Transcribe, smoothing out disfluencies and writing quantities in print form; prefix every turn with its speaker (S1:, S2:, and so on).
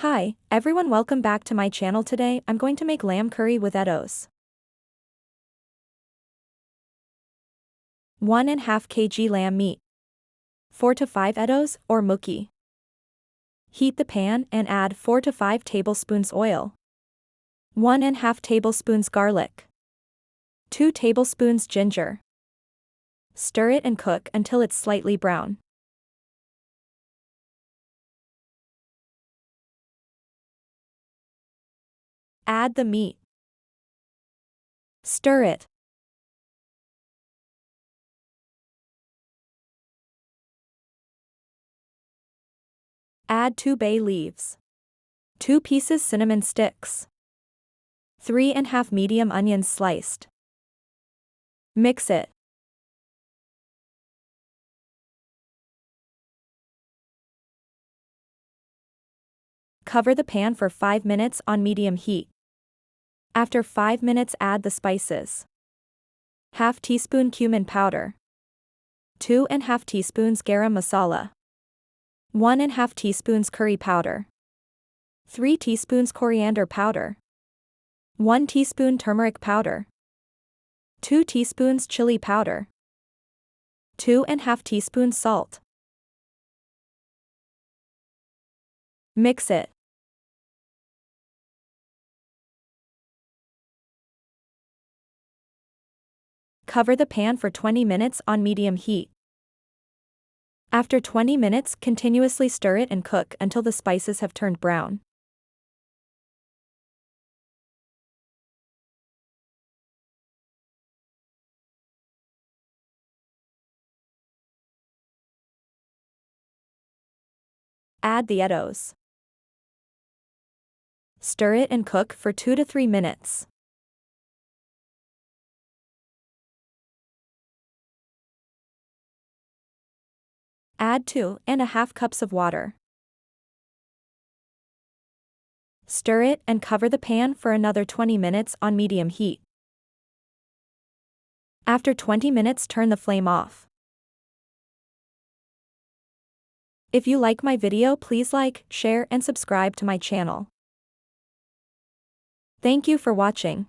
S1: Hi, everyone, welcome back to my channel. Today, I'm going to make lamb curry with Eddoes. 1.5 kg lamb meat. 4 to 5 Eddoes, or Muki. Heat the pan and add 4 to 5 tablespoons oil. 1.5 tablespoons garlic. 2 tablespoons ginger. Stir it and cook until it's slightly brown. Add the meat. Stir it. Add 2 bay leaves. 2 pieces cinnamon sticks. 3.5 medium onions sliced. Mix it. Cover the pan for 5 minutes on medium heat. After 5 minutes, add the spices. Half teaspoon cumin powder. 2.5 teaspoons garam masala. 1.5 teaspoons curry powder. 3 teaspoons coriander powder. 1 teaspoon turmeric powder. 2 teaspoons chili powder. 2.5 teaspoons salt. Mix it. Cover the pan for 20 minutes on medium heat. After 20 minutes, continuously stir it and cook until the spices have turned brown. Add the Eddoes. Stir it and cook for 2 to 3 minutes. Add 2.5 cups of water. Stir it and cover the pan for another 20 minutes on medium heat. After 20 minutes, turn the flame off. If you like my video, please like, share, and subscribe to my channel. Thank you for watching.